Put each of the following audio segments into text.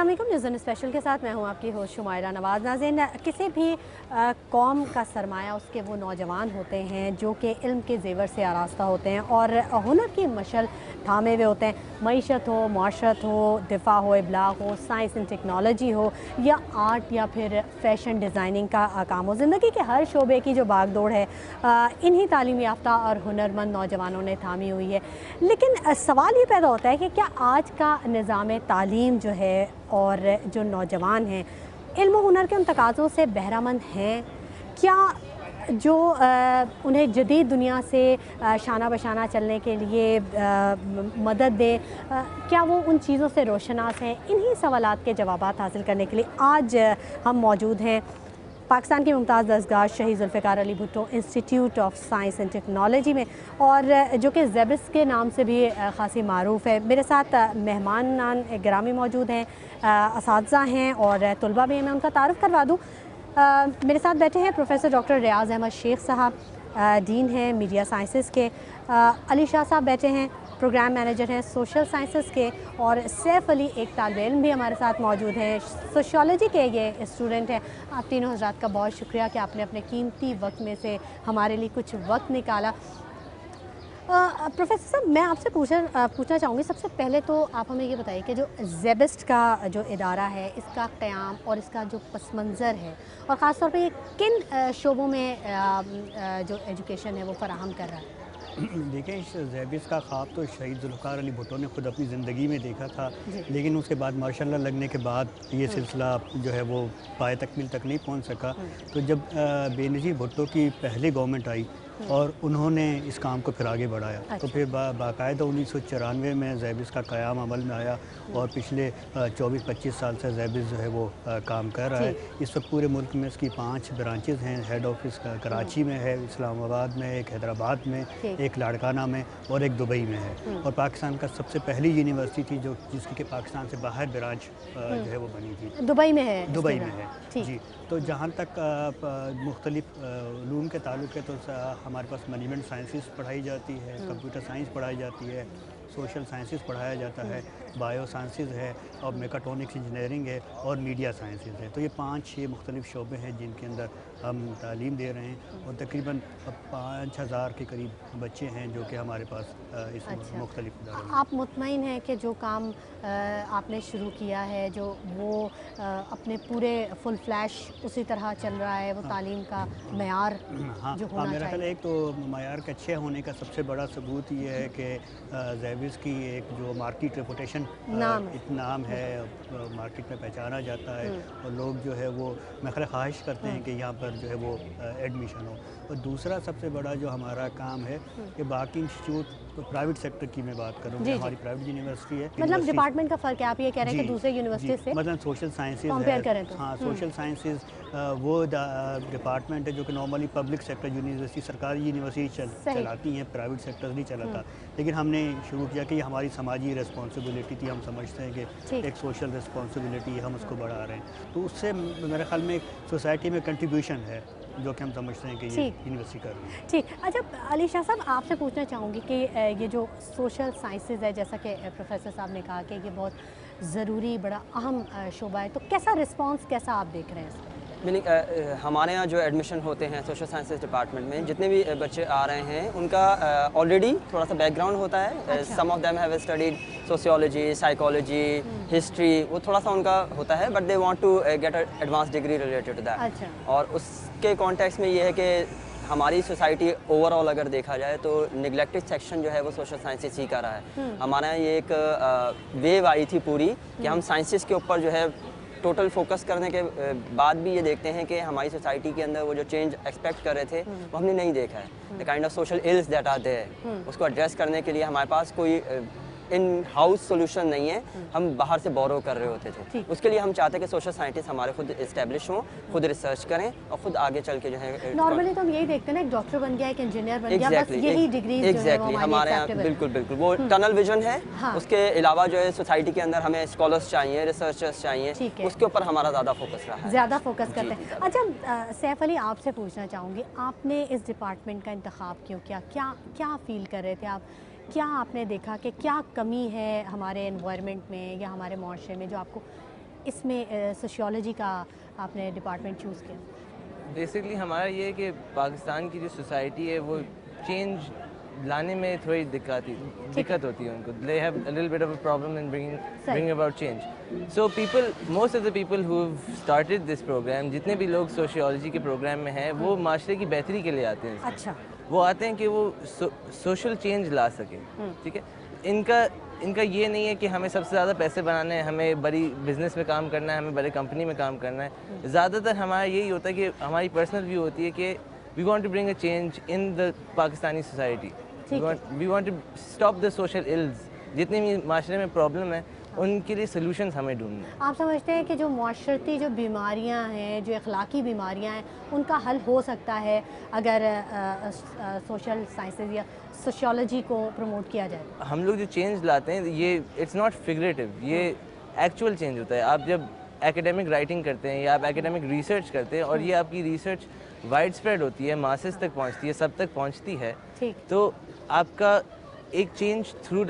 अस्सलाम वालेकुम। News special के साथ मैं हूं आपकी होस्ट शुमायरा नवाज़। नाज़रीन, किसी भी कौम का सरमाया उसके वो नौजवान होते हैं जो कि इल्म के ज़ेवर से आरास्ता होते हैं और हुनर की मशल थामे हुए होते हैं। मईशत हो, माशरत हो, दिफा हो, इबलाग हो, साइंस एंड टेक्नोलॉजी हो या आर्ट या फिर फ़ैशन डिज़ाइनिंग का काम हो, ज़िंदगी के हर शोबे की जो भाग दौड़ है इन्हीं तालीम याफ्ता और हुनरमंद नौजवानों ने थामी हुई है। लेकिन सवाल ये पैदा होता है कि क्या आज का निज़ाम तालीम जो है और जो नौजवान हैं इल्म और हुनर के उन तकाज़ों से बहरामंद हैं? क्या जो उन्हें जदीद दुनिया से शाना बशाना चलने के लिए मदद दे, क्या वो उन चीज़ों से रोशनास हैं? इन्हीं सवालात के जवाबात हासिल करने के लिए आज हम मौजूद हैं पाकिस्तान की मुमताज़ दस्तगाह शहीद Zulfikar Ali Bhutto institute of science and technology में, और जो कि ज़ेबिस के नाम से भी ख़ासी मारूफ़ है। मेरे साथ मेहमान गिरामी मौजूद हैं, असातिज़ा हैं और तलबा भी हैं। मैं उनका तारुफ़ करवा दूँ। मेरे साथ बैठे हैं प्रोफेसर डॉक्टर रियाज़ अहमद शेख साहब, डीन हैं मीडिया साइंसेज़ के। अली शाह साहब बैठे हैं, प्रोग्राम मैनेजर हैं सोशल साइंसेज़ के। और सैफ़ अली एक तालिब इल्म भी हमारे साथ मौजूद हैं, सोशियोलॉजी के ये स्टूडेंट हैं। आप तीनों हज़रात का बहुत शुक्रिया कि आपने अपने कीमती वक्त में से हमारे लिए कुछ वक्त निकाला। प्रोफेसर साहब, मैं आपसे पूछना चाहूँगी, सबसे पहले तो आप हमें ये बताइए कि जो ज़ेबिस्ट का जो इदारा है, इसका क़याम और इसका जो पस मंज़र है और ख़ास तौर पे ये किन शोबों में जो एजुकेशन है वो फ़राहम कर रहा है? देखिए, इस ज़ेबिस का ख्वाब तो शहीद ज़ुल्फ़िकार अली भुट्टो ने ख़ुद अपनी ज़िंदगी में देखा था, लेकिन उसके बाद माशाअल्लाह लगने के बाद ये सिलसिला जो है वो पाए तकमील तक नहीं पहुंच सका। तो जब बेनज़ीर भुट्टो की पहली गवर्नमेंट आई और उन्होंने इस काम को फिर आगे बढ़ाया, तो फिर बाकायदा 1994 में ज़ेबिस का क़याम अमल में आया और पिछले 24-25 साल से ज़ेबिस जो है वो काम कर रहा है। इस वक्त पूरे मुल्क में इसकी 5 ब्रांचेज़ हैं। हेड ऑफिस कराची में है, इस्लामाबाद में, एक हैदराबाद में, एक लाड़काना में और एक दुबई में है। और पाकिस्तान का सबसे पहली यूनिवर्सिटी थी जो जिसकी कि पाकिस्तान से बाहर ब्रांच जो है वो बनी थी, दुबई में है। दुबई में है जी। तो जहाँ तक मुख्तलिफ उलूम के ताल्लुक़ है, तो हमारे पास मैनेजमेंट साइंसेस पढ़ाई जाती है, कंप्यूटर साइंस पढ़ाई जाती है, सोशल साइंसेस पढ़ाया जाता है, बायो साइंसेस है और मेकाट्रॉनिक्स इंजीनियरिंग है और मीडिया साइंसेस है। तो ये 5-6 मुख्तलिफ शोबे हैं जिनके अंदर हम तालीम दे रहे हैं और तकरीबन 5000 के करीब बच्चे हैं जो कि हमारे पास इस मुख्तलिफ इदारों में। आप मुतमईन हैं कि जो काम आपने शुरू किया है जो वो अपने पूरे फुल फ्लैश उसी तरह चल रहा है, वो तालीम का मयार जो होना मेरा ख्याल चाहिए? एक तो मयार के अच्छे होने का सबसे बड़ा सबूत ये है कि ज़ेबिस की एक जो मार्केट रेपुटेशन नाम है, मार्केट में पहचाना जाता है और लोग जो है वो मैं ख्वाहिश करते हैं कि यहाँ पर जो है वो एडमिशन हो। और दूसरा सबसे बड़ा जो हमारा काम है कि बाकी इंस्टीट्यूट तो प्राइवेट सेक्टर की मैं बात करूँ, हमारी प्राइवेट यूनिवर्सिटी है, मतलब डिपार्टमेंट का फ़र्क है, आप ये कह रहे हैं कि दूसरे यूनिवर्सिटी से मतलब सोशल साइंसेज कंपेयर करें तो? हाँ, सोशल साइंसेज वो डिपार्टमेंट है जो कि नॉर्मली पब्लिक सेक्टर यूनिवर्सिटी, सरकारी यूनिवर्सिटी चलाती हैं, प्राइवेट सेक्टर नहीं चलाता। लेकिन हमने शुरू किया कि हमारी समाजी रिस्पॉन्सिबिलिटी थी, हम समझते हैं कि एक सोशल रिस्पॉन्सिबिलिटी है, हम उसको बढ़ा रहे हैं। तो उससे मेरे ख्याल में सोसाइटी में कंट्रीब्यूशन है जो कि हम समझते हैं कि ये यूनिवर्सिटी कर रही है। ठीक। अच्छा अली शाह साहब, आपसे पूछना चाहूँगी कि ये जो सोशल साइंसेज है, जैसा कि प्रोफेसर साहब ने कहा कि ये बहुत ज़रूरी बड़ा अहम शोबा है, तो कैसा रिस्पांस कैसा आप देख रहे हैं इसका? मीनिंग हमारे यहाँ जो एडमिशन होते हैं सोशल साइंसेज डिपार्टमेंट में, जितने भी बच्चे आ रहे हैं उनका ऑलरेडी थोड़ा सा बैकग्राउंड होता है। Some of them have studied sociology, psychology, history, वो थोड़ा सा उनका होता है, but they want to get a advance degree related to that. और उसके कॉन्टेक्स्ट में ये है कि हमारी सोसाइटी ओवरऑल अगर देखा जाए तो निगलेक्टेड सेक्शन जो है वो सोशल साइंसेस ही का रहा है। हमारे यहाँ ये एक वेव आई थी पूरी कि हम साइंसेस के ऊपर जो है टोटल फोकस करने के बाद भी ये देखते हैं कि हमारी सोसाइटी के अंदर वो जो चेंज एक्सपेक्ट कर रहे थे वो हमने नहीं देखा है। The kind of social ills that are there, उसको एड्रेस करने के लिए हमारे पास कोई इन हाउस सोल्यूशन नहीं है, हम बाहर से बोरो कर रहे होते थे। उसके लिए हम चाहते हैं कि सोशल साइंटिस्ट हमारे खुद इस्टेब्लिश हों, खुद रिसर्च करें और खुद आगे चल के जो है। नॉर्मली तो हम यही देखते हैं ना, एक डॉक्टर बन गया, एक इंजीनियर बन गया, बस यही डिग्रीज जो है वो हमारे यहाँ बिल्कुल वो टनल विजन है। उसके अलावा जो है सोसाइटी के अंदर हमें स्कॉलर्स चाहिए, रिसर्चर्स चाहिए, उसके ऊपर हमारा ज़्यादा फोकस रहा है, ज़्यादा फोकस करते हैं। अच्छा सैफ अली, आपसे पूछना चाहूँगी, आपने इस डिपार्टमेंट का इंतखाब क्यों किया? क्या फील कर रहे थे आप? क्या आपने देखा कि क्या कमी है हमारे एनवायरनमेंट में या हमारे माशरे में जो आपको اس میں سوشیولوجی کا آپ نے ڈپارٹمنٹ چوز کیا؟ بیسکلی ہمارا یہ ہے کہ پاکستان کی جو سوسائٹی ہے وہ چینج لانے میں تھوڑی دقت ہوتی ہے ان کو. They have a little bit of a problem in bringing about change. So most of the people who have started this program, جتنے بھی لوگ سوشیولوجی کے پروگرام میں ہیں وہ معاشرے کی بہتری کے لیے آتے ہیں. اچھا. وہ آتے ہیں کہ وہ سوشل چینج لا سکیں. ٹھیک ہے. ان کا یہ نہیں ہے کہ ہمیں سب سے زیادہ پیسے بنانے ہیں, ہمیں بڑی بزنس میں کام کرنا ہے, ہمیں بڑے کمپنی میں کام کرنا ہے. زیادہ تر ہمارا یہی ہوتا ہے کہ ہماری پرسنل ویو ہوتی ہے کہ we want to bring a change in the Pakistani society. We want to stop the social ills. جتنے بھی معاشرے میں پرابلم ہے ان کے لیے سلوشنز ہمیں ڈھونڈنا ہے. آپ سمجھتے ہیں کہ جو معاشرتی جو بیماریاں ہیں, جو اخلاقی بیماریاں ہیں, ان کا حل ہو سکتا ہے اگر سوشل سائنسز یا سوشیولوجی کو پروموٹ کیا جائے؟ ہم لوگ جو چینج لاتے ہیں یہ اٹس ناٹ فگریٹو, یہ ایکچوئل چینج ہوتا ہے. آپ جب ایکیڈیمک رائٹنگ کرتے ہیں یا آپ ایکیڈیمک ریسرچ کرتے ہیں اور یہ آپ کی ریسرچ وائڈ اسپریڈ ہوتی ہے, ماسز تک پہنچتی ہے, سب تک پہنچتی ہے, تو آپ کا ایک چینج تھرو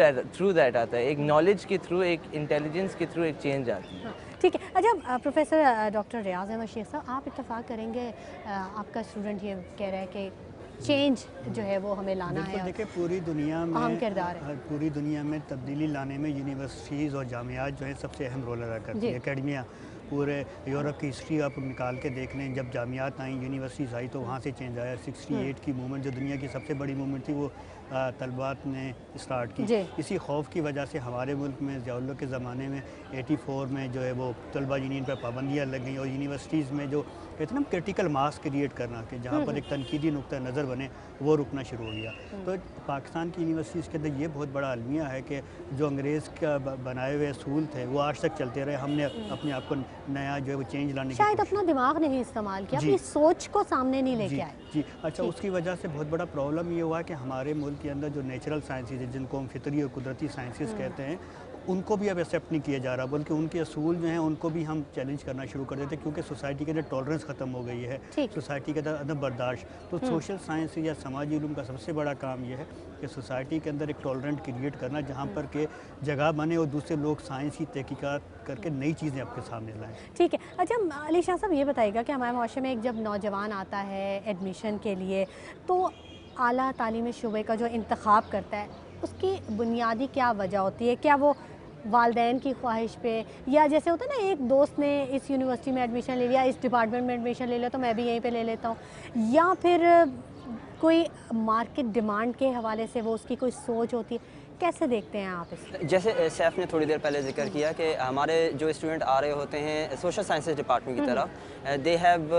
دیٹ آتا ہے, ایک نالج کے تھرو, ایک انٹیلیجنس کے تھرو ایک چینج آتی ہے. ٹھیک ہے. اچھا پروفیسر ڈاکٹر ریاض احمد شیخ صاحب, آپ اتفاق کریں گے آپ کا اسٹوڈنٹ یہ کہہ رہا ہے کہ چینج جو ہے وہ ہمیں لانا ہے؟ دیکھیں پوری دنیا میں اہم کردار ہے. پوری دنیا میں تبدیلی لانے میں یونیورسٹیز اور جامعات جو ہیں سب سے اہم رول ادا کرتی ہیں. اکیڈمیا پورے یورپ کی ہسٹری آپ نکال کے دیکھ لیں, جب جامعات آئیں, یونیورسٹیز آئی تو وہاں سے چینج آیا. 68 کی موومنٹ جو دنیا کی سب سے بڑی موومنٹ تھی وہ طلبات نے اسٹارٹ کی. اسی خوف کی وجہ سے ہمارے ملک میں ضیاء الحق کے زمانے میں 84 میں جو ہے وہ طلبہ یونین پر پابندیاں لگ گئیں, اور یونیورسٹیز میں جو کہتے ہیں نا کرٹیکل ماس کریٹ کرنا کہ جہاں پر ایک تنقیدی نقطہ نظر بنے, وہ رکنا شروع ہو گیا. تو پاکستان کی یونیورسٹیز کے اندر یہ بہت بڑا المیہ ہے کہ جو انگریز کا بنائے ہوئے اصول تھے وہ آج تک چلتے رہے. ہم نے اپنے آپ کو نیا جو ہے وہ چینج لانے کی شاید اپنا دماغ نہیں استعمال کیا, اپنی سوچ کو سامنے نہیں لے کے آئے. جی اچھا, اس کی وجہ سے بہت بڑا پرابلم یہ ہوا کہ ہمارے ملک کے اندر جو نیچرل سائنسز ہیں, جن کو ہم فطری اور قدرتی سائنسز کہتے ہیں, ان کو بھی اب ایکسیپٹ نہیں کیا جا رہا, بلکہ ان کے اصول جو ہیں ان کو بھی ہم چیلنج کرنا شروع کر دیتے, کیونکہ سوسائٹی کے اندر ٹالرنس ختم ہو گئی ہے, سوسائٹی کے اندر عدم برداشت. تو سوشل سائنس یا سماجی علوم کا سب سے بڑا کام یہ ہے کہ سوسائٹی کے اندر ایک ٹالرنٹ کریٹ کرنا, جہاں پر کہ جگہ بنے اور دوسرے لوگ سائنس کی تحقیقات کر کے نئی چیزیں آپ کے سامنے لائیں. ٹھیک ہے. اچھا علی شاہ صاحب, یہ بتائیے گا کہ ہمارے معاشرے میں ایک جب نوجوان آتا ہے ایڈمیشن کے لیے تو اعلیٰ تعلیمی شعبے کا جو انتخاب کرتا ہے اس کی بنیادی کیا وجہ ہوتی ہے؟ کیا وہ والدین کی خواہش پہ, یا جیسے ہوتا ہے نا ایک دوست نے اس یونیورسٹی میں ایڈمیشن لے لیا, اس ڈپارٹمنٹ میں ایڈمیشن لے لیا تو میں بھی یہیں پہ لے لیتا ہوں, یا پھر کوئی مارکیٹ ڈیمانڈ کے حوالے سے وہ اس کی کوئی سوچ ہوتی ہے؟ کیسے دیکھتے ہیں آپ اس کو؟ جیسے سیف نے تھوڑی دیر پہلے ذکر کیا کہ ہمارے جو اسٹوڈنٹ آ رہے ہوتے ہیں سوشل سائنسز ڈپارٹمنٹ کی طرف, they have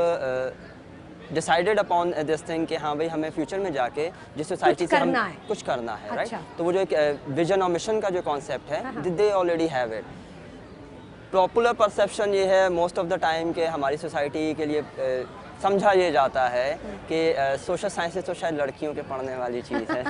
decided upon this thing کہ ہاں بھائی ہمیں فیوچر میں جا کے جس سوسائٹی سے ہم کچھ کرنا ہے, رائٹ. تو وہ جو ایک ویژن اور مشن کا جو کانسیپٹ ہے, they already have it. Popular perception یہ ہے موسٹ آف دا ٹائم کہ ہماری سوسائٹی کے لیے سمجھا یہ جاتا ہے کہ سوشل سائنسز تو شاید لڑکیوں کے پڑھنے والی چیز ہے.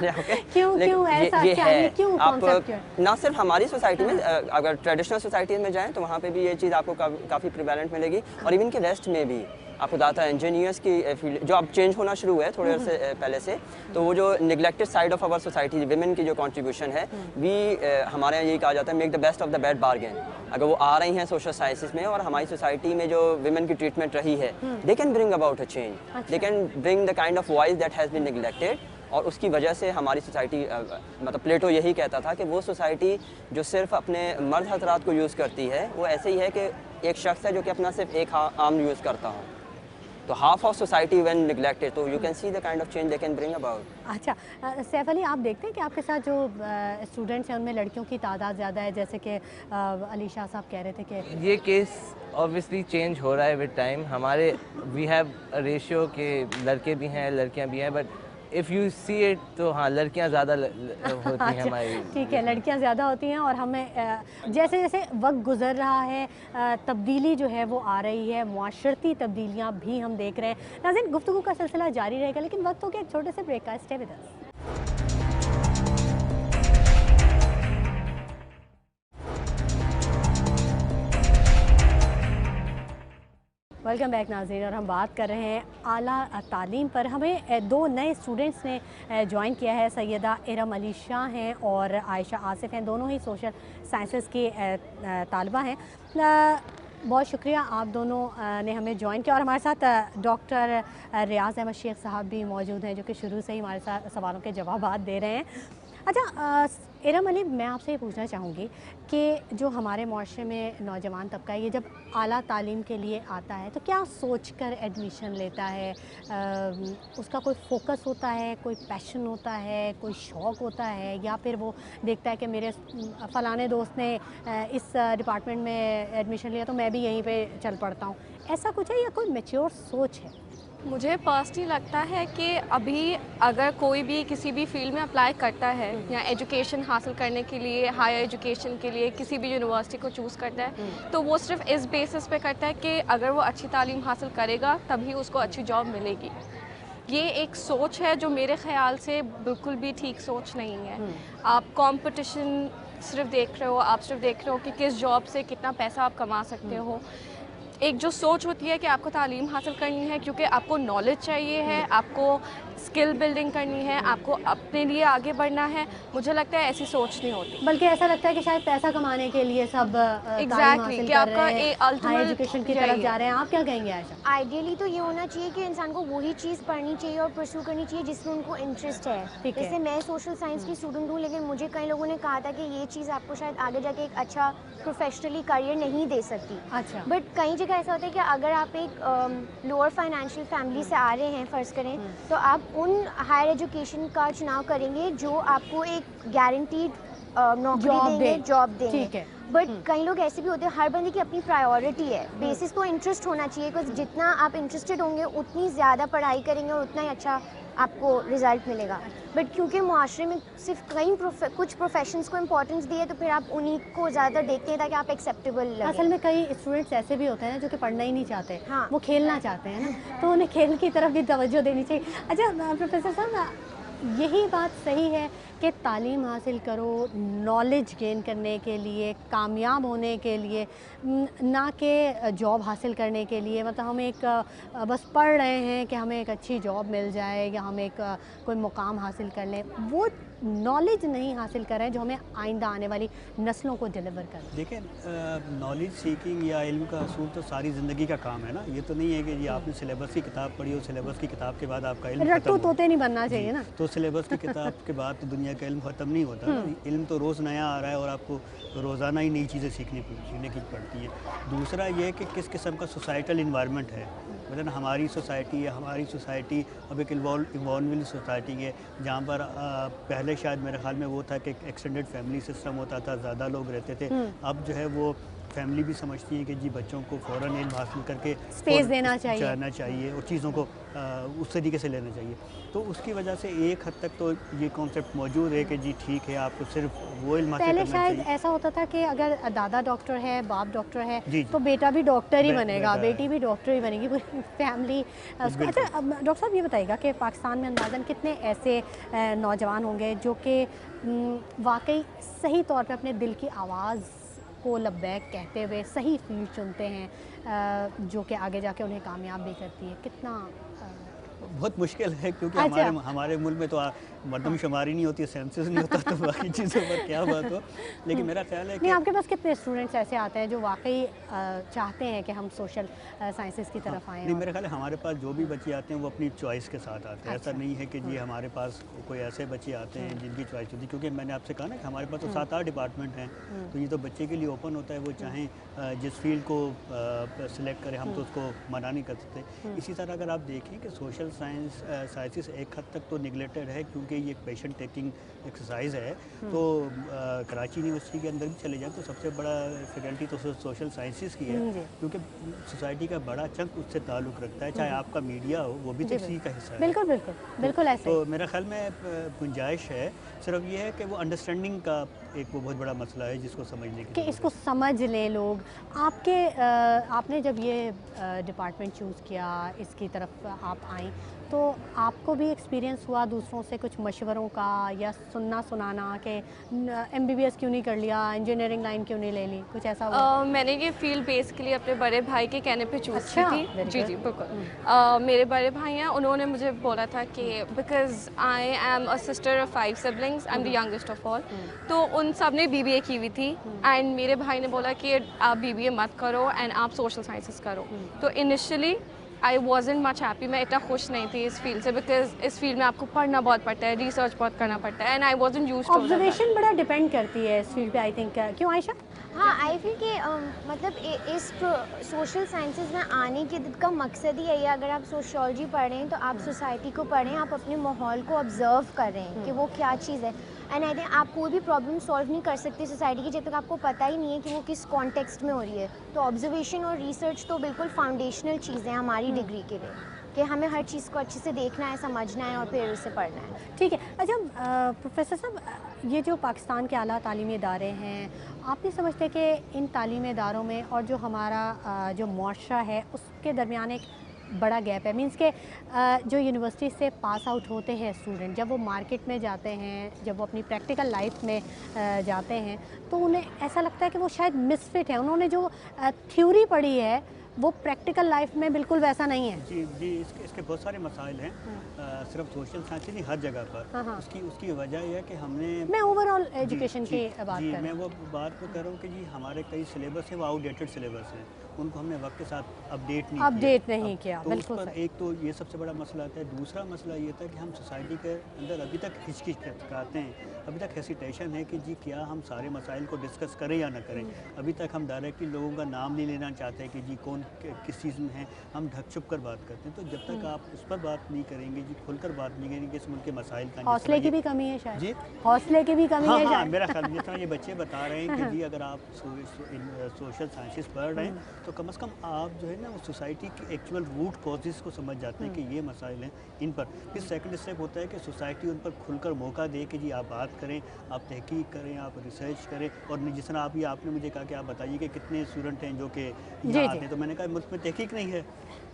یہ ہے, آپ نہ صرف ہماری سوسائٹی میں, اگر ٹریڈیشنل سوسائٹیز میں جائیں تو وہاں پہ بھی یہ چیز آپ کو کافی پریویلنٹ ملے گی, اور ایون کہ ویسٹ میں بھی آپ کو بتاتا ہے انجینئرس کی فیلڈ جو اب چینج ہونا شروع ہوا ہے تھوڑے عرصے پہلے سے. تو وہ جو neglected side of our society, women کی جو کنٹریبیوشن ہے, ہمارے یہاں یہی کہا جاتا ہے make the best of the bad bargain. اگر وہ آ رہی ہیں سوشل سائنسز میں اور ہماری سوسائٹی میں جو ویمن کی ٹریٹمنٹ رہی ہے, they can bring about a change, they can bring the kind of voice that has been neglected. اور اس کی وجہ سے ہماری سوسائٹی, مطلب پلیٹو یہی کہتا تھا کہ وہ سوسائٹی جو صرف اپنے مرد حضرات کو یوز کرتی ہے, وہ ایسے ہی ہے کہ ایک شخص ہے جو کہ اپنا صرف ایک آرم یوز کرتا ہوں. تو half of society when neglected, so you can see the kind of change they can bring about. اچھا سیف علی, آپ دیکھتے ہیں کہ آپ کے ساتھ جو اسٹوڈنٹس ہیں ان میں لڑکیوں کی تعداد زیادہ ہے, جیسے کہ علی شاہ صاحب کہہ رہے تھے کہ یہ کیس obviously چینج ہو رہا ہے ود ٹائم. ہمارے we have a ratio کہ لڑکے بھی ہیں لڑکیاں بھی ہیں, but if you see it تو ہاں لڑکیاں زیادہ ہوتی ہیں ہماری. ٹھیک ہے, لڑکیاں زیادہ ہوتی ہیں, اور ہمیں جیسے جیسے وقت گزر رہا ہے تبدیلی جو ہے وہ آ رہی ہے, معاشرتی تبدیلیاں بھی ہم دیکھ رہے ہیں. ناظرین, گفتگو کا سلسلہ جاری رہے گا, لیکن وقت ہو گیا ایک چھوٹے سے بریک کا. Stay with us. Welcome back ناظرین, اور ہم بات کر رہے ہیں اعلیٰ تعلیم پر. ہمیں دو نئے اسٹوڈنٹس نے جوائن کیا ہے, سیدہ ارم علی شاہ ہیں اور عائشہ آصف ہیں, دونوں ہی سوشل سائنسز کی طالبہ ہیں. बहुत शुक्रिया, आप दोनों ने हमें ज्वाइन किया और हमारे साथ डॉक्टर रियाज अहमद शेख साहब भी मौजूद हैं, जो कि शुरू से ही हमारे साथ सवालों के जवाब दे रहे हैं। अच्छा इरम अली, मैं आपसे ये पूछना चाहूँगी कि जो हमारे माशरे में नौजवान तबका है, ये जब आला तालीम के लिए आता है तो क्या सोच कर एडमिशन लेता है? उसका कोई फोकस होता है, कोई पैशन होता है, कोई शौक़ होता है, या फिर वो देखता है कि मेरे फ़लाने दोस्त ने इस डिपार्टमेंट में एडमिशन लिया तो मैं भी यहीं पे चल पड़ता हूँ, ऐसा कुछ है या कोई मैच्योर सोच है? मुझे पर्सनली लगता है कि अभी अगर कोई भी किसी भी फील्ड में अप्लाई करता है या एजुकेशन हासिल करने के लिए, हायर एजुकेशन के लिए किसी भी यूनिवर्सिटी को चूज़ करता है, तो वो सिर्फ इस बेसिस पे करता है कि अगर वो अच्छी तालीम हासिल करेगा तभी उसको अच्छी जॉब मिलेगी। ये एक सोच है जो मेरे ख़्याल से बिल्कुल भी ठीक सोच नहीं है। आप कंपटीशन सिर्फ देख रहे हो, आप सिर्फ देख रहे हो कि किस जॉब से कितना पैसा आप कमा सकते हो। एक जो सोच होती है कि आपको तालीम हासिल करनी है क्योंकि आपको नॉलेज चाहिए है, आपको स्किल बिल्डिंग करनी है, आपको अपने लिए आगे बढ़ना है, मुझे लगता है ऐसी सोच नहीं होती। बल्कि ऐसा लगता है कि शायद पैसा कमाने के लिए सब एग्जैक्टली कि आपका हाई एजुकेशन की तरफ जा रहे हैं। आप क्या कहेंगे आयशा? आइडियली तो ये होना चाहिए कि इंसान को वही चीज़ पढ़नी चाहिए और परस्यू करनी चाहिए जिसमें उनको इंटरेस्ट है। जैसे मैं सोशल साइंस की स्टूडेंट हूँ, लेकिन मुझे कई लोगों ने कहा था कि ये चीज़ आपको शायद आगे जाके एक अच्छा प्रोफेशनली करियर नहीं दे सकती। अच्छा। बट कई जगह ऐसा होता है कि अगर आप एक लोअर फाइनेंशियल फैमिली से आ रहे हैं फ़र्ज़ करें, तो आप उन हायर एजुकेशन का चुनाव करेंगे जो आपको एक गारंटीड नौकरी देंगे, जॉब देंगे। ठीक है। बट कई लोग ऐसे भी होते हैं, हर बंदे की अपनी प्रायोरिटी है। बेसिस तो इंटरेस्ट होना चाहिए, बिकॉज जितना आप इंटरेस्टेड होंगे उतनी ज़्यादा पढ़ाई करेंगे और उतना ही अच्छा आपको रिज़ल्ट मिलेगा। बट क्योंकि मुआशरे में सिर्फ कुछ प्रोफेशंस को इम्पोर्टेंस दिए, तो फिर आप उन्हीं को ज़्यादातर देखते हैं ताकि आप एक्सेप्टेबल लगें। असल में कई स्टूडेंट्स ऐसे भी होते हैं जो कि पढ़ना ही नहीं चाहते, हाँ। वो खेलना चाहते हैं ना, तो उन्हें खेल की तरफ भी तवज्जो देनी चाहिए। अच्छा प्रोफेसर साहब, यही बात सही है कि तालीम हासिल करो नॉलेज गेन करने के लिए, कामयाब होने के लिए, ना कि जॉब हासिल करने के लिए? मतलब हम एक बस पढ़ रहे हैं कि हमें एक अच्छी जॉब मिल जाए या हम एक कोई मुकाम हासिल कर लें, वो नॉलेज नहीं हासिल कर रहे हैं जो हमें आइंदा आने वाली नस्लों को डिलीवर कर। देखिए, नॉलेज सीकिंग या इल्म का असूल तो सारी ज़िंदगी का काम है ना। ये तो नहीं है कि जी आपने सिलेबस की किताब पढ़ी हो, सिलेबस की किताब के बाद आपका इल्म रट्टू तोते नहीं बनना चाहिए ना। तो सिलेबस की किताब के बाद तो दुनिया का इल्म ख़त्म नहीं होता ना। इल्म तो रोज़ नया आ रहा है और आपको रोज़ाना ही नई चीज़ें सीखने की पड़ती हैं। दूसरा ये कि किस किस्म का सोसाइटल इन्वायरमेंट है। मतलब हमारी सोसाइटी अब एक इन्वॉल्विंग सोसाइटी है, जहाँ पर पहले शायद मेरे ख्याल में वो था कि एक्सटेंडेड फैमिली सिस्टम होता था, ज़्यादा लोग रहते थे। अब जो है वो फैमिली भी समझती है कि जी बच्चों को फ़ौरन इल्म हासिल करके स्पेस देना चाहिए और चीज़ों को उस तरीके से लेना चाहिए। तो उसकी वजह से एक हद तक तो ये कॉन्सेप्ट मौजूद है कि जी ठीक है, आपको सिर्फ वो इल्म हासिल करना चाहिए। पहले शायद ऐसा होता था कि अगर दादा डॉक्टर है, बाप डॉक्टर है, तो बेटा भी डॉक्टर ही बनेगा, बेटी भी डॉक्टर ही बनेगी, पूरी फैमिली। अच्छा डॉक्टर साहब, ये बताइएगा कि पाकिस्तान में अंदाज़न कितने ऐसे नौजवान होंगे जो कि वाकई सही तौर पर अपने दिल की आवाज़ को लब्बैक कहते हुए सही फील्ड चुनते हैं जो कि आगे जाके उन्हें कामयाब भी करती है? कितना बहुत मुश्किल है, क्योंकि हमारे मुल्क में तो मर्दमशुमारी नहीं होती, सेंसस नहीं होता, तो बाकी चीज़ों पर क्या बात हो। लेकिन मेरा ख्याल है कि आपके पास कितने स्टूडेंट्स ऐसे आते हैं जो वाकई चाहते हैं कि हम सोशल साइंसेस की तरफ आएँ? नहीं, मेरा ख्याल है हमारे पास जो भी बच्चे आते हैं वो अपनी चॉइस के साथ आते हैं। ऐसा नहीं है कि जी हमारे पास कोई ऐसे बच्चे आते हैं जिनकी चॉइस होती है, क्योंकि मैंने आपसे कहा ना कि हमारे पास तो 7-8 डिपार्टमेंट हैं, तो ये तो बच्चे के लिए ओपन होता है, वो चाहें जिस फील्ड को सिलेक्ट करें, हम तो उसको मना नहीं कर सकते। इसी तरह अगर आप देखें कि सोशल साइंसेस एक हद तक तो निगलेक्टेड है, क्योंकि ये एक पेशेंट टेकिंग एक्सरसाइज है। तो कराची यूनिवर्सिटी के अंदर भी चले जाएं तो सबसे बड़ा फैकल्टी तो सोशल साइंसेस की है, क्योंकि सोसाइटी का बड़ा चंक उससे ताल्लुक़ रखता है, चाहे आपका मीडिया हो, वो भी तो इसी का हिस्सा है। बिल्कुल ऐसे। तो मेरा ख्याल में गुंजाइश है, सिर्फ ये है कि वो अंडरस्टैंडिंग का एक वो बहुत बड़ा मसला है जिसको समझने की, कि इसको समझ लें लोग। आपने जब ये डिपार्टमेंट चूज़ किया, इसकी तरफ आप आई तो आपको भी एक्सपीरियंस हुआ दूसरों से कुछ मशवरों का या सुनना सुनाना कि MBBS क्यों नहीं कर लिया, इंजीनियरिंग लाइन क्यों नहीं ले ली, कुछ ऐसा हुआ? मैंने ये फील्ड बेसिकली अपने बड़े भाई के कहने पे चूज़ अच्छा, की थी। very जी good. जी बिल्कुल। मेरे बड़े भाई हैं, उन्होंने मुझे बोला था कि because I am a sister of 5 siblings, I am the youngest of all, तो उन सब ने BBA की हुई थी एंड मेरे भाई ने बोला कि आप BBA मत करो एंड आप सोशल साइंसेस करो। तो initially I wasn't much happy, मैं इतना खुश नहीं थी इस फील्ड से, बिकॉज इस फील्ड में आपको पढ़ना बहुत पड़ता है, रिसर्च बहुत करना पड़ता है and I wasn't used to that. Observation बड़ा डिपेंड करती है इस फील्ड पे आई थिंक, क्यों आयशा? हाँ, आई फील कि मतलब इस सोशल साइंसेज में आने के का मकसद ही यही है, अगर आप सोशियोलॉजी पढ़ रहे हैं तो आप सोसाइटी को पढ़ें, आप अपने माहौल को ऑब्जर्व कर रहे हैं कि वो क्या चीज़ है। एंड आई थिंक आप कोई भी प्रॉब्लम सॉल्व नहीं कर सकते सोसाइटी की जब तक आपको पता ही नहीं है कि वो किस कॉन्टेक्स्ट में हो रही है। तो ऑब्जर्वेशन और रिसर्च तो बिल्कुल फाउंडेशनल चीज़ है हमारी डिग्री के लिए, कि हमें हर चीज़ को अच्छे से देखना है, समझना है और फिर उसे पढ़ना है। ठीक है। अच्छा प्रोफेसर साहब, ये जो पाकिस्तान के आला तालीमी इदारे हैं, आप नहीं समझते कि इन तालीमी इदारों में और जो हमारा जो मुआशरा है उसके दरमियान एक बड़ा गैप है? मींस के जो यूनिवर्सिटी से पास आउट होते हैं स्टूडेंट, जब वो मार्केट में जाते हैं, जब वो अपनी प्रैक्टिकल लाइफ में जाते हैं तो उन्हें ऐसा लगता है कि वो शायद मिसफिट है, उन्होंने जो थ्योरी पढ़ी है वो प्रैक्टिकल लाइफ में बिल्कुल वैसा नहीं है। जी, इसके बहुत सारे मसाइल हैं, सिर्फ सोशल साइंस नहीं, हर जगह पर। उसकी वजह यह है कि हमने, मैं ओवरऑल एजुकेशन की बात कर रही हूँ। मैं वो बात कर रहा हूँ कि जी हमारे कई सिलेबस हैं वो आउटडेटेड सिलेबस हैं, उनको हमने वक्त के साथ अपडेट नहीं किया। तो बिल्कुल उस पर एक तो ये सबसे बड़ा मसला आता है। दूसरा मसला ये था कि हम सोसाइटी के अंदर अभी तक हिचकिचाते हैं, अभी तक हेसिटेशन है कि जी क्या हम सारे मसाइल को डिस्कस करें या ना करें। अभी तक हम डायरेक्टली लोगों का नाम नहीं लेना चाहते कि जी कौन किस चीज़ में है, हम ढक छुप कर बात करते हैं। तो जब तक आप उस पर बात नहीं करेंगे, जी खुलकर बात नहीं करेंगे इस मुल्क के मसाइल का, हौसले की भी कमी है शायद। जी, हौसले की भी कमी है हाँ, शायद। मेरा ख्याल जिस तरह ये बच्चे बता रहे हैं कि जी अगर आप सोशल साइंसेस पढ़ रहे हैं तो कम से कम आप जो है ना वो सोसाइटी की एक्चुअल रूट कॉजेज़ को समझ जाते हैं कि ये मसाइल हैं इन पर। फिर सेकंड स्टेप होता है कि सोसाइटी उन पर खुलकर मौका दे कि जी आप बात करें, आप तहकीक करें, आप रिसर्च करें। और जिस तरह आपने मुझे कहा कि आप बताइए कि कितने स्टूडेंट हैं जो कि यहाँ आते हैं, तो मैंने कहा मुल्क में तहकीक नहीं है,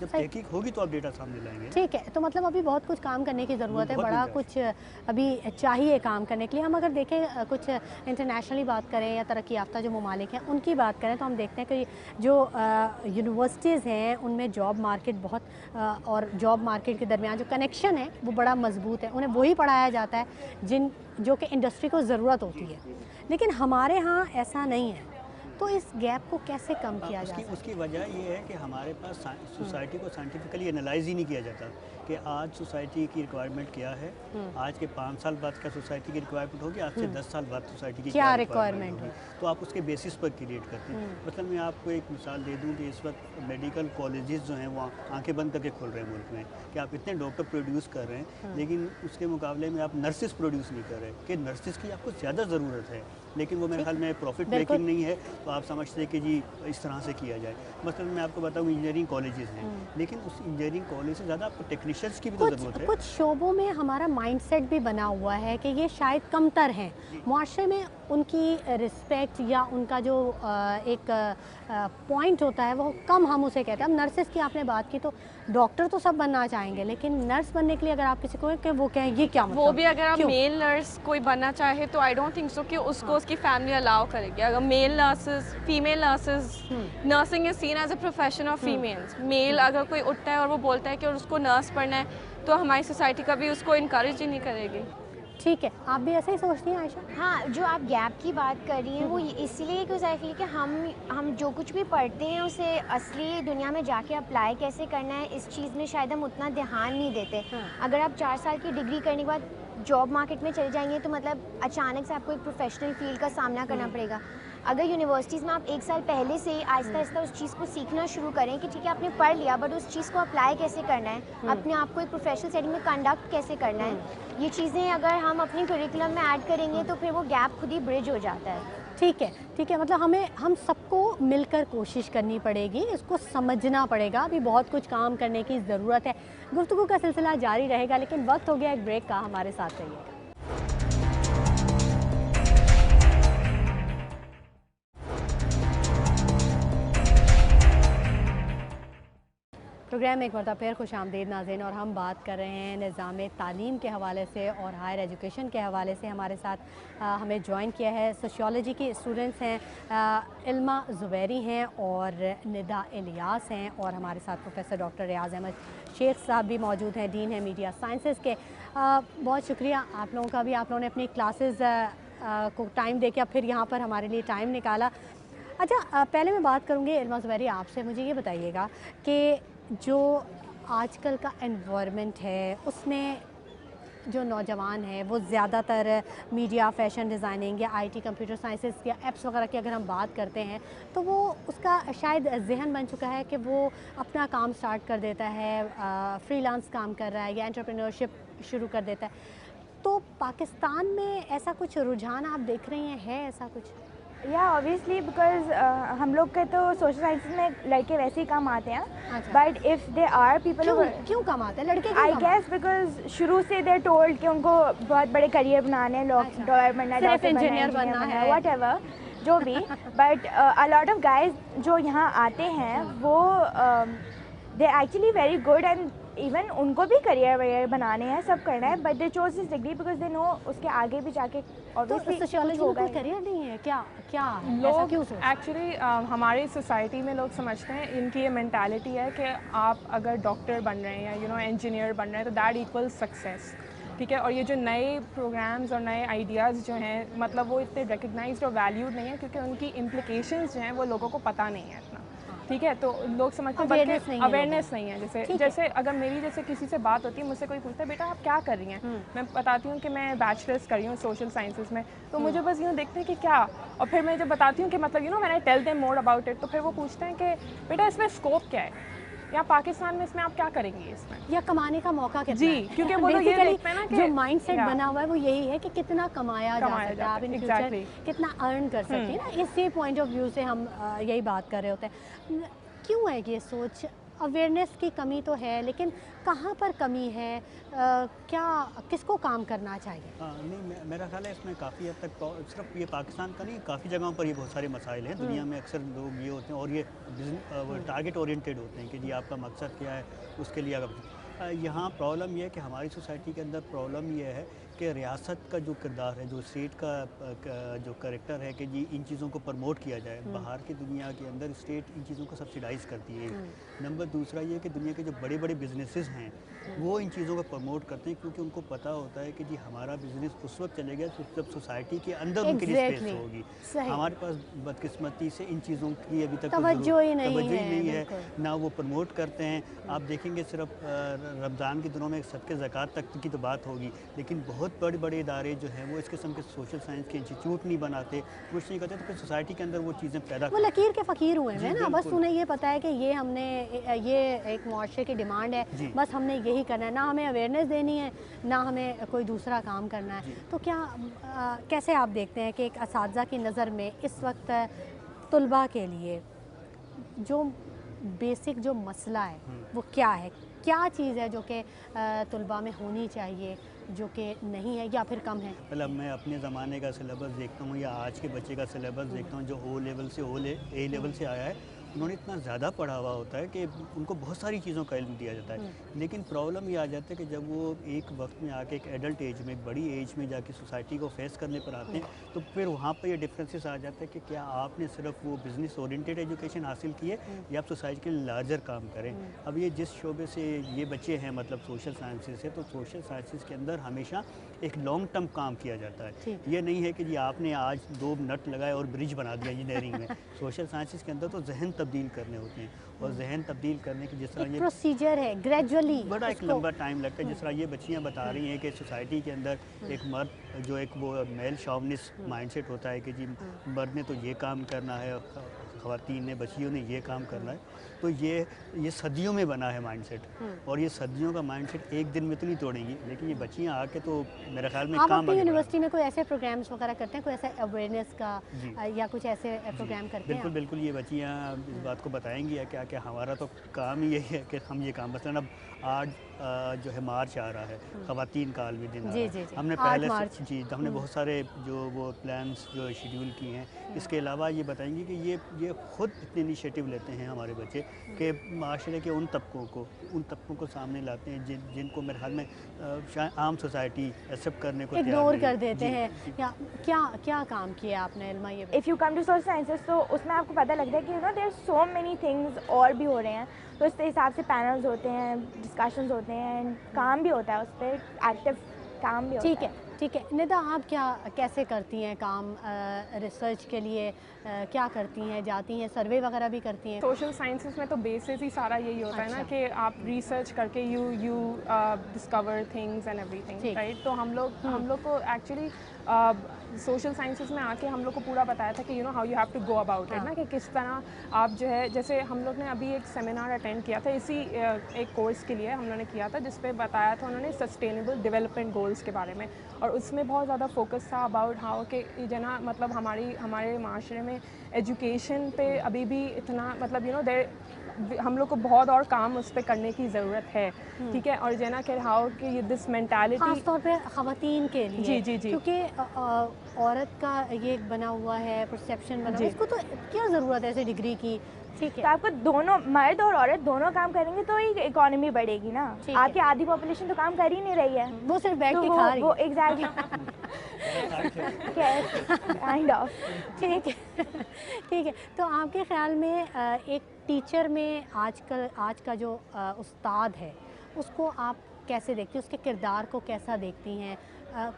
जब तहकीक होगी तो आप डेटा सामने लाएंगे। ठीक है, तो मतलब अभी बहुत कुछ काम करने की ज़रूरत है, बड़ा कुछ अभी चाहिए काम करने के लिए। हम अगर देखें कुछ इंटरनेशनली बात करें या तरक्की याफ्ता जो ममालिक हैं उनकी बात करें तो हम देखते हैं कि जो यूनिवर्सिटीज़ हैं उनमें जॉब मार्केट बहुत और जॉब मार्केट के दरमियान जो कनेक्शन है वो बड़ा मजबूत है, उन्हें वही पढ़ाया जाता है जो कि इंडस्ट्री को ज़रूरत होती है। लेकिन हमारे यहाँ ऐसा नहीं है, तो इस गैप को कैसे कम किया जा सकता है? उसकी वजह ये है कि हमारे पास सोसाइटी को साइंटिफिकली एनालाइज ही नहीं किया जाता कि आज सोसाइटी की रिक्वायरमेंट क्या है, आज के 5 साल बाद क्या सोसाइटी की रिक्वायरमेंट होगी, आज से 10 साल बाद सोसाइटी की क्या रिक्वायरमेंट होगी, तो आप उसके बेसिस पर क्रिएट करते हैं। मतलब मैं आपको एक मिसाल दे दूं कि इस वक्त मेडिकल कॉलेजेस जो हैं वो आंखें बंद करके खुल रहे हैं मुल्क में, कि आप इतने डॉक्टर प्रोड्यूस कर रहे हैं लेकिन उसके मुकाबले में आप नर्सेस प्रोड्यूस नहीं कर रहे, कि नर्सेस की आपको ज़्यादा ज़रूरत है, लेकिन वो मेरे ख्याल में प्रॉफिट मेकिंग नहीं है, तो आप समझते हैं कि जी इस तरह से किया जाए। मतलब मैं आपको बताऊँ इंजीनियरिंग कॉलेजेस हैं, लेकिन उस इंजीनियरिंग कॉलेज से ज़्यादा आपको टेक्नीशियंस की भी तो ज़रूरत है। कुछ शोबों में हमारा माइंडसेट भी बना हुआ है कि ये शायद कमतर हैं, मुआशरे में उनकी रिस्पेक्ट या उनका जो एक पॉइंट होता है वो कम हम उसे कहते हैं। अब नर्सेस की आपने बात की तो डॉक्टर तो सब बनना चाहेंगे, लेकिन नर्स बनने के लिए अगर आप किसी को कि वो कहें ये क्या मतलब, वो भी अगर आप मेल नर्स कोई बनना चाहे तो आई डोंट थिंक सो कि उसको उसकी फैमिली अलाउ करेगी। अगर male nurses, female nurses, nursing is seen as a profession of females. Male अगर कोई उठता है और वो बोलता है कि उसको नर्स पढ़ना है तो हमारी सोसाइटी कभी उसको इनकरेज ही नहीं करेगी। ठीक है, आप भी ऐसा ही सोचती हैं आयशा? हाँ, जो आप गैप की बात कर रही हैं वो इसलिए कि आई फील कि हम जो कुछ भी पढ़ते हैं उसे असली दुनिया में जाके अप्लाई कैसे करना है, इस चीज़ में शायद हम उतना ध्यान नहीं देते। अगर आप 4 साल की डिग्री करने के बाद जॉब मार्केट में चले जाएंगे तो मतलब अचानक से आपको एक प्रोफेशनल फील्ड का सामना करना पड़ेगा। अगर यूनिवर्सिटीज़ में आप 1 साल पहले से आहिस्ता आहिस्ता उस चीज़ को सीखना शुरू करें कि ठीक है आपने पढ़ लिया बट उस चीज़ को अप्लाई कैसे करना है, अपने आप को एक प्रोफेशनल सेटिंग में कंडक्ट कैसे करना है, ये चीज़ें अगर हम अपने करिकुलम में ऐड करेंगे तो फिर वो गैप खुद ही ब्रिज हो जाता है। ठीक है, मतलब हम सबको मिलकर कोशिश करनी पड़ेगी, इसको समझना पड़ेगा। अभी बहुत कुछ काम करने की ज़रूरत है। गुफ्तगू का सिलसिला जारी रहेगा, लेकिन वक्त हो गया एक ब्रेक का, हमारे साथ रहिएगा। प्रोग्राम में एक मरतबा फिर खुश आमदीद नाज़रीन, और हम बात कर रहे हैं निज़ाम तालीम के हवाले से और हायर एजुकेशन के हवाले से। हमारे साथ हमें ज्वाइन किया है सोशियोलॉजी की स्टूडेंट्स हैं इल्मा ज़ुबैरी हैं और निदा इलियास हैं, और हमारे साथ प्रोफेसर डॉक्टर रियाज अहमद शेख साहब भी मौजूद हैं, डीन है मीडिया साइंसेज़ के। बहुत शुक्रिया आप लोगों का भी, आप लोगों ने अपनी क्लासेस को टाइम दे के अब फिर यहाँ पर हमारे लिए टाइम निकाला। अच्छा, पहले मैं बात करूँगी इल्मा ज़ुबैरी आपसे, मुझे ये बताइएगा कि जो आजकल का एनवायरनमेंट है उसमें जो नौजवान है वो ज़्यादातर मीडिया, फैशन डिज़ाइनिंग या आईटी, कंप्यूटर साइंसेस या एप्स वगैरह की अगर हम बात करते हैं तो वो उसका शायद जहन बन चुका है कि वो अपना काम स्टार्ट कर देता है, फ्रीलांस काम कर रहा है या एंटरप्रेन्योरशिप शुरू कर देता है। तो पाकिस्तान में ऐसा कुछ रुझान आप देख रही हैं, है ऐसा कुछ? या ऑब्वियसली बिकॉज हम लोग के तो सोशल साइंसेज में लड़के वैसे ही कम आते हैं, but if they are people क्यों कम आते हैं लड़के? आई गेस बिकॉज शुरू से दे टोल्ड कि उनको बहुत बड़े करियर बनाने हैं, लॉयर बनना है, इंजीनियर बनना है, वट एवर जो भी। But a lot of guys जो यहाँ आते हैं वो they actually very good and even उनको भी करियर वगैरह बनाने हैं, सब करना है, but they chose this degree because they know उसके आगे भी जाके ऑब्वियसली सोशियोलॉजी में कोई करियर नहीं है क्या? लोग एक्चुअली हमारी सोसाइटी में लोग समझते हैं, इनकी ये मेंटालिटी है कि आप अगर डॉक्टर बन रहे हैं या इंजीनियर बन रहे हैं तो दैट इक्वल सक्सेस, ठीक है। और ये जो नए प्रोग्राम्स और नए आइडियाज़ जो हैं, मतलब वो इतने रिकग्नाइज्ड और वैल्यूड नहीं है क्योंकि उनकी इम्प्लिकेशंस जो हैं वो लोगों को पता नहीं है इतना, ठीक है। तो लोग समझते हैं बल्कि अवेयरनेस नहीं है। जैसे अगर मेरी जैसे किसी से बात होती है, मुझसे कोई पूछता है बेटा आप क्या कर रही हैं, मैं बताती हूँ कि मैं बैचलर्स कर रही हूँ सोशल साइंसेज में, तो मुझे बस यूँ देखते हैं कि क्या, और फिर मैं जब बताती हूँ कि मतलब when I tell them more about it, तो फिर वो पूछते हैं कि बेटा इसमें स्कोप क्या है, या पाकिस्तान में इसमें आप क्या करेंगे, इसमें या कमाने का मौका कितना जी, क्योंकि वो लोग ये देखते हैं ना कि जो माइंडसेट बना हुआ है वो यही है कि कितना कमाया जा सकता है, आप इन फ्यूचर कितना अर्न कर सकते हैं ना। इसी पॉइंट ऑफ व्यू से हम यही बात कर रहे होते हैं। क्यों है ये सोच? अवेयरनेस की कमी तो है, लेकिन कहाँ पर कमी है? क्या किसको काम करना चाहिए? नहीं, मेरा ख्याल है इसमें काफ़ी हद तक सिर्फ ये पाकिस्तान का नहीं, काफ़ी जगहों पर ये बहुत सारे मसाइल हैं दुनिया में। अक्सर लोग ये होते हैं और ये टारगेट ओरिएंटेड होते हैं कि जी आपका मकसद क्या है, उसके लिए अगर यहाँ प्रॉब्लम ये है कि हमारी सोसाइटी के अंदर प्रॉब्लम ये है कि रियासत का जो किरदार है, जो स्टेट का जो करैक्टर है कि जी इन चीज़ों को प्रमोट किया जाए। बाहर की दुनिया के अंदर स्टेट इन चीज़ों को सब्सिडाइज़ करती है। नंबर दूसरा ये कि दुनिया के जो बड़े बड़े बिजनेसेस हैं वो इन चीज़ों को प्रमोट करते हैं क्योंकि उनको पता होता है कि जी हमारा बिजनेस उस वक्त चलेगा जब सोसाइटी के अंदर उनके लिए स्पेस होगी। हमारे पास बदकिस्मती से इन चीज़ों की अभी तक तवज्जो ही नहीं है, ना वो प्रमोट करते हैं। आप देखेंगे सिर्फ रमज़ान के दिनों में सदके ज़कात तक की तो बात होगी, लेकिन बहुत बड़े बड़े इदारे जो हैं वो इस किस्म के सोशल साइंस के इंस्टीट्यूट नहीं बनाते, कुछ नहीं करते, तो फिर सोसाइटी के अंदर वो चीज़ें पैदा वो लकीर के फ़कीर हुए हैं ना। बस उन्हें ये पता है कि ये हमने ये एक मुआशरे की डिमांड है, बस हमने यही करना है, ना हमें अवेयरनेस देनी है ना हमें कोई दूसरा काम करना है। तो क्या कैसे आप देखते हैं कि एक असातिज़ा की नज़र में इस वक्त तलबा के लिए जो बेसिक जो मसला है वो क्या है? क्या चीज़ है जो कि तलबा में होनी चाहिए जो कि नहीं है या फिर कम है? मतलब मैं अपने ज़माने का सिलेबस देखता हूँ या आज के बच्चे का सिलेबस देखता हूँ जो ओ लेवल से ए लेवल से आया है, उन्होंने इतना ज़्यादा पढ़ा हुआ होता है कि उनको बहुत सारी चीज़ों का इल्म दिया जाता है, लेकिन प्रॉब्लम ये आ जाता है कि जब वो एक वक्त में आके एक एडल्ट एज में, एक बड़ी एज में जाके सोसाइटी को फेस करने पर आते हैं तो फिर वहाँ पर ये डिफरेंसेस आ जाता है कि क्या आपने सिर्फ वो बिज़नेस ओरिएंटेड एजुकेशन हासिल की है या आप सोसाइटी के लिए लार्जर काम करें। अब ये जिस शोबे से ये बच्चे हैं, मतलब सोशल साइंसेज से, तो सोशल साइंसेज के अंदर हमेशा एक लॉन्ग टर्म काम किया जाता है। ये नहीं है कि जी आपने आज 2 नट लगाए और ब्रिज बना दिया इंजीनियरिंग में। सोशल साइंसेज के अंदर तो जहन तब्दील करने होते हैं, और जहन तब्दील करने की जिस तरह ये प्रोसीजर है, ग्रेजुअली बड़ा एक लंबा टाइम लगता है। जिस तरह ये बच्चियाँ बता रही हैं कि सोसाइटी के अंदर एक मर्द जो एक वो मेल शॉवनिस्ट माइंडसेट होता है कि जी मर्द ने तो ये काम करना है, ख़वातीन ने, बच्चियों ने ये काम करना है, तो ये सदियों में बना है माइंडसेट, और ये सदियों का माइंडसेट एक दिन में तो नहीं तोड़ेंगी, लेकिन ये बच्चियाँ आके तो मेरे ख्याल में आप काम अपनी यूनिवर्सिटी में कोई ऐसे प्रोग्राम्स वगैरह करते हैं, कोई ऐसा अवेयरनेस का या कुछ ऐसे प्रोग्राम करते हैं? बिल्कुल ये बच्चियाँ इस बात को बताएंगी कि क्या हमारा तो काम ही यही है कि हम ये काम, मसलन अब आज जो है मार्च आ रहा है, ख़वातीन का आलमी दिन आ जी, रहा जी, है, जी। हमने 8 पहले मार्च। से जी हमने बहुत सारे जो वो प्लान्स जो शेड्यूल किए हैं। इसके अलावा ये बताएंगे कि ये खुद इतने इनिशिएटिव लेते हैं हमारे बच्चे कि माशरे के उन तबकों को सामने लाते हैं जिनको मेरे ख्याल में शायद आम सोसाइटी एक्सेप्ट करने को तैयार इग्नोर नहीं कर है। देते जी, हैं जी। या क्या काम किया आपने इल्मा, ये if you come to social sciences तो उसमें आपको पता लगता है कि there are so many things और भी हो रहे हैं, तो इस हिसाब से पैनल्स होते हैं, डिस्कशंस होते हैं, काम भी होता है उस पर, एक्टिव काम भी होता ठीक है। ठीक है निदा, आप कैसे करती हैं काम रिसर्च के लिए? क्या करती हैं? जाती हैं, सर्वे वगैरह भी करती हैं? सोशल साइंसेस में तो बेसिस ही सारा यही होता है ना अच्छा। कि आप रिसर्च करके you discover things and everything, ठीक। राइट। तो हम लोग को एक्चुअली सोशल साइंसेस में आके हम लोग को पूरा बताया था कि how you have to go about it, ना कि किस तरह आप जो है, जैसे हम लोग ने अभी एक सेमिनार अटेंड किया था इसी एक कोर्स के लिए हम लोगों ने किया था, जिस पे बताया था उन्होंने सस्टेनेबल डेवलपमेंट गोल्स के बारे में, और उसमें बहुत ज़्यादा फोकस था अबाउट हाउ के जना मतलब हमारे माशरे में एजुकेशन पे अभी भी इतना मतलब हम लोग को बहुत और काम उस पर करने की ज़रूरत है, ठीक है। और जना कि हाउ कि दिस मेंटालिटी खास तौर पे ख़वातीन के लिए, जी, जी, जी। क्योंकि औरत का ये एक बना हुआ है परसेप्शन बना हुआ जी। है, इसको तो क्या ज़रूरत है ऐसे डिग्री की? ठीक तो है। आपको दोनों, मर्द और औरत दोनों काम करेंगे तो ही इकोनॉमी बढ़ेगी ना। ठीक है। आपकी आधी पॉपुलेशन तो काम कर ही नहीं रही है, वो सिर्फ बैठ तो के खा रही वो है। Exactly kind of. ठीक है। ठीक है, तो आपके ख्याल में एक टीचर में आज का जो उस्ताद है, उसको आप कैसे देखती हैं? उसके किरदार को कैसा देखती हैं?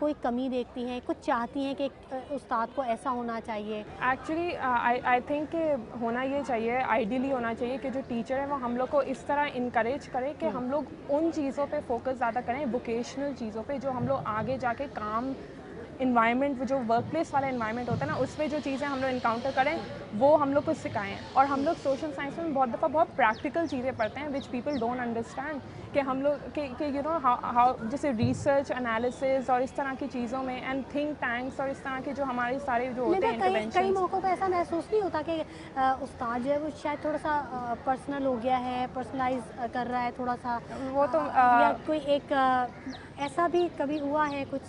कोई कमी देखती हैं, कुछ चाहती हैं कि एक उस्ताद को ऐसा होना चाहिए? एक्चुअली आई थिंक कि होना ये चाहिए, आइडियली होना चाहिए कि जो टीचर है वो हम लोग को इस तरह इनकरेज करे कि हम लोग उन चीज़ों पे फोकस ज़्यादा करें, वोकेशनल चीज़ों पे, जो हम लोग आगे जाके काम इन्वायरमेंट, जो वर्क प्लेस वाला इन्वायरमेंट होता है ना, उसमें जो चीज़ें हम लोग इनकाउंटर करें वो हम लोग को सिखाएं। और हम लोग सोशल साइंस में बहुत दफ़ा बहुत प्रैक्टिकल चीज़ें पढ़ते हैं विच पीपल डोंट अंडरस्टैंड, कि हम लोग कि हाउ जैसे रिसर्च एनालिसिस और इस तरह की चीज़ों में, एंड थिंक टैंक्स और इस तरह के जो हमारे सारे जो होते हैं कई इंटरवेंशन। मौक़ों पे ऐसा महसूस नहीं होता कि उस्ताद जो है वो शायद थोड़ा सा पर्सनल हो गया है, पर्सनलाइज कर रहा है थोड़ा सा? वो तो या कोई एक ऐसा भी कभी हुआ है कुछ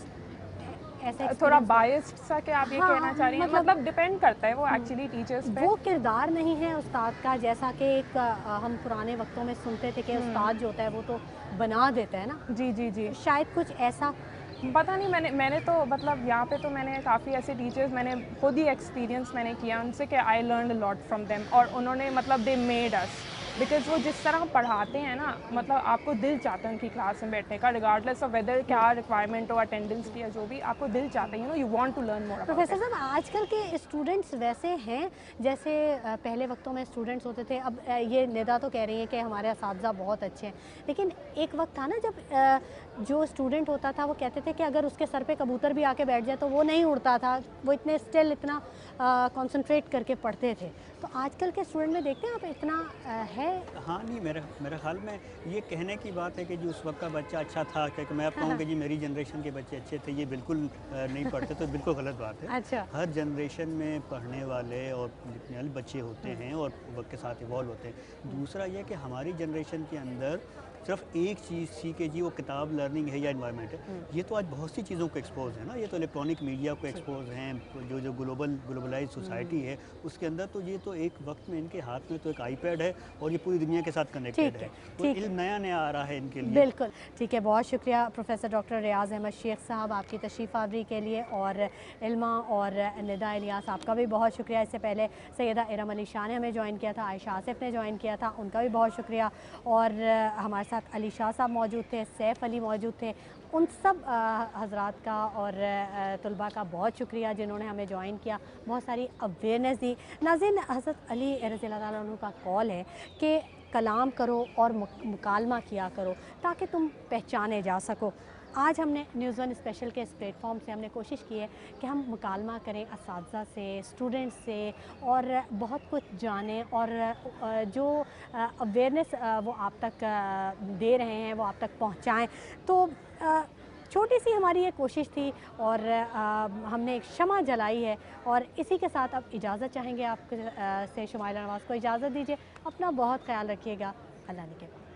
ऐसा थोड़ा experience? बायस्ड सा कि आप ये हाँ, कहना चाह रही हैं, मतलब डिपेंड करता है वो एक्चुअली टीचर्स पे। वो किरदार नहीं है उस्ताद का, जैसा कि एक हम पुराने वक्तों में सुनते थे कि उस्ताद जो होता है वो तो बना देता है ना। जी जी जी। शायद कुछ ऐसा पता नहीं, मैंने तो मतलब यहाँ पे तो मैंने काफ़ी ऐसे टीचर्स मैंने खुद ही एक्सपीरियंस मैंने किया उनसे कि I learn a lot from them, और उन्होंने मतलब दे मेड अस, बिकॉज वो जिस तरह पढ़ाते हैं ना, मतलब आपको दिल चाहता है उनकी क्लास में बैठने का, रिगार्डलेस ऑफ वेदर क्या रिक्वायरमेंट हो, अटेंडेंस की या जो भी, आपको दिल चाहता है, you want to learn more. Professor साहब, आजकल के स्टूडेंट्स वैसे हैं जैसे पहले वक्तों में स्टूडेंट्स होते थे। अब ये निदा तो कह रही है कि हमारे असातिज़ा बहुत अच्छे हैं, लेकिन एक वक्त था ना जब जो स्टूडेंट होता था वो कहते थे कि अगर उसके सर पे कबूतर भी आके बैठ जाए तो वो नहीं उड़ता था, वो इतने स्टिल इतना कंसंट्रेट करके पढ़ते थे। तो आजकल के स्टूडेंट में देखते हैं आप इतना है? हाँ नहीं, मेरे ख्याल में ये कहने की बात है कि जो उस वक्त का बच्चा अच्छा था, क्योंकि मैं अब कहूँ कि जी मेरी जनरेशन के बच्चे अच्छे थे, ये बिल्कुल नहीं पढ़ते, तो बिल्कुल गलत बात है। अच्छा। हर जनरेशन में पढ़ने वाले और जितने वाले बच्चे होते हैं और वक्त के साथ इवॉल्व होते हैं। दूसरा ये कि हमारी जनरेशन के अंदर सिर्फ एक चीज़ थी कि जी वो किताब लर्निंग है या इन्वायरमेंट है। ये तो आज बहुत सी चीज़ों को एक्सपोज है ना, ये तो इलेक्ट्रॉनिक मीडिया को एक्सपोज हैं, जो ग्लोबलाइज सोसाइटी है उसके अंदर, तो ये तो एक वक्त में इनके हाथ में तो एक आईपैड है और ये पूरी दुनिया के साथ कनेक्टेड है, तो इल्म नया आ रहा है इनके लिए। बिल्कुल ठीक है, बहुत शुक्रिया प्रोफेसर डॉक्टर रियाज अहमद शेख साहब आपकी तशरीफ़ आवरी के लिए, और इल्मा और निदा इलियास आपका भी बहुत शुक्रिया। इससे पहले सैयदा इरम अली शाह ने हमें ज्वाइन किया था, आयशा आसिफ ने ज्वाइन किया था, उनका भी बहुत शुक्रिया। और हमारे साथ अली शाह साहब मौजूद थे, सैफ अली मौजूद थे, उन सब हजरात का और तलबा का बहुत शुक्रिया जिन्होंने हमें ज्वाइन किया, बहुत सारी अवेयरनेस दी। नाज़रीन, हज़रत अली रज़ी अल्लाह ताला अन्हु का कॉल है कि कलाम करो और मुकालमा किया करो ताकि तुम पहचाने जा सको। आज हमने न्यूज़ वन स्पेशल के इस प्लेटफॉर्म से हमने कोशिश की है कि हम मुकालमा करें असातिज़ा से, स्टूडेंट्स से, और बहुत कुछ जानें, और जो अवेयरनेस वो आप तक दे रहे हैं वो आप तक पहुंचाएं। तो छोटी सी हमारी ये कोशिश थी और हमने एक शमा जलाई है, और इसी के साथ अब इजाज़त चाहेंगे आप से। शुमाइला नवाज़ को इजाज़त दीजिए, अपना बहुत ख्याल रखिएगा, अल्लाह ने के बाद।